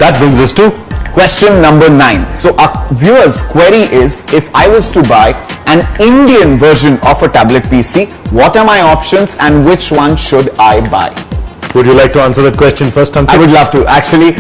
that brings us to question number 9. So our viewers' query is, if I was to buy an Indian version of a tablet PC, what are my options and which one should I buy? Would you like to answer that question first, Ankit? I would love to. Actually,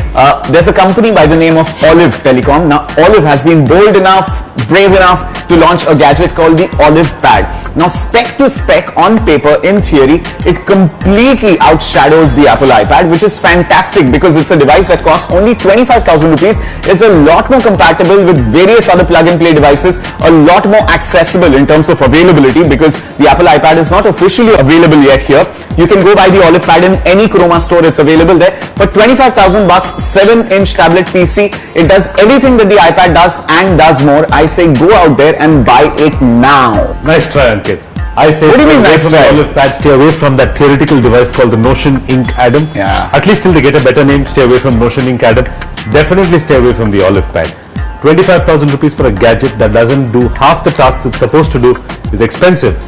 there's a company by the name of Olive Telecom. Now, Olive has been bold enough, brave enough to launch a gadget called the Olive Pad. Now, spec to spec on paper, in theory, it completely outshadows the Apple iPad, which is fantastic because it's a device that costs only 25,000 rupees, is a lot more compatible with various other plug-and-play devices, a lot more accessible in terms of availability because the Apple iPad is not officially available yet here. You can go buy the Olive Pad in any Chroma store, it's available there. For 25,000 bucks, 7-inch tablet PC, it does everything that the iPad does and does more. I say go out there and buy it now. Nice try, Ankit. I say What do you mean nice from try? the Olive Pad, stay away from that theoretical device called the Notion Ink Atom. Yeah. At least till they get a better name, stay away from Notion Ink Atom. Definitely stay away from the Olive Pad. 25,000 rupees for a gadget that doesn't do half the tasks it's supposed to do is expensive.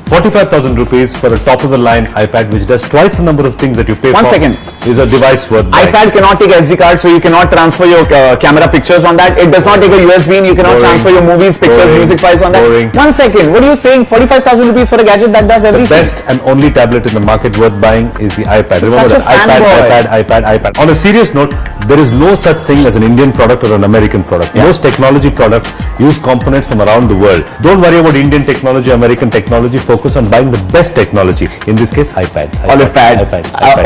45,000 rupees for a top-of-the-line iPad which does twice the number of things that you pay One for second. is a device worth buying. iPad cannot take SD card, so you cannot transfer your camera pictures on that. It does not take a USB, and you cannot transfer your movies, pictures, music files on that. One second. What are you saying? 45,000 rupees for a gadget that does everything? The best and only tablet in the market worth buying is the iPad. Remember Such that a iPad. On a serious note, there is no such thing as an Indian product or an American product. Yeah. Most technology products use components from around the world. Don't worry about Indian technology, American technology. Focus on buying the best technology. In this case, iPad. Olive Pad.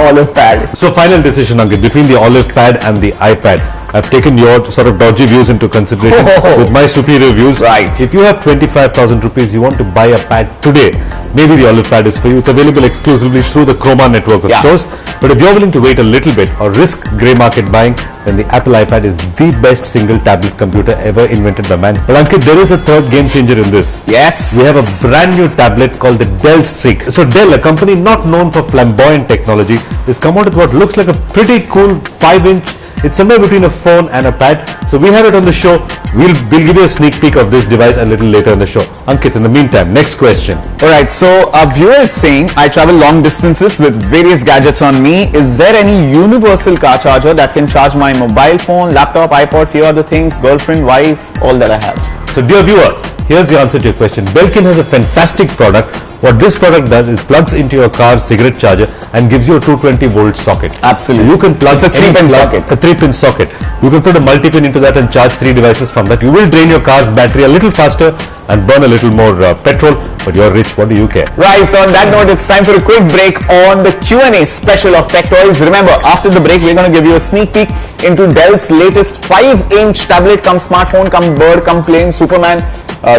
Olive Pad. So final decision, Ankit, between the Olive Pad and the iPad. I've taken your sort of dodgy views into consideration with my superior views. Right. If you have 25,000 rupees, you want to buy a pad today, maybe the Olive Pad is for you. It's available exclusively through the Chroma network of stores. But if you're willing to wait a little bit or risk grey market buying, then the Apple iPad is the best single tablet computer ever invented by man. But Ankit, there is a third game changer in this. Yes. We have a brand new tablet called the Dell Streak. So Dell, a company not known for flamboyant technology, has come out with what looks like a pretty cool 5-inch. It's somewhere between a phone and a pad. So we have it on the show. We'll give you a sneak peek of this device a little later in the show. Ankit, in the meantime, next question. Alright, so a viewer is saying, I travel long distances with various gadgets on me. Is there any universal car charger that can charge my mobile phone, laptop, iPod, few other things, girlfriend, wife, all that I have? So dear viewer, here's the answer to your question. Belkin has a fantastic product. What this product does is plugs into your car's cigarette charger and gives you a 220 volt socket. Absolutely. You can plug a 3-pin socket. A 3-pin socket. You can put a multi-pin into that and charge 3 devices from that. You will drain your car's battery a little faster and burn a little more petrol, but you're rich. What do you care? Right, so on that note, it's time for a quick break on the Q&A special of Tech Toys. Remember, after the break, we're going to give you a sneak peek into Dell's latest 5-inch tablet, come smartphone, come bird, come plane, Superman,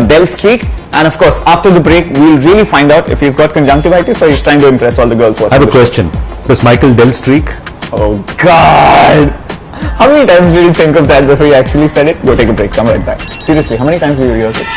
Dell Streak. And of course, after the break, we'll really find out if he's got conjunctivitis or he's trying to impress all the girls. I have a question. Does Michael Dell Streak? Oh God! How many times did you think of that before you actually said it? Go take a break, come right back. Seriously, how many times did you rehearse it?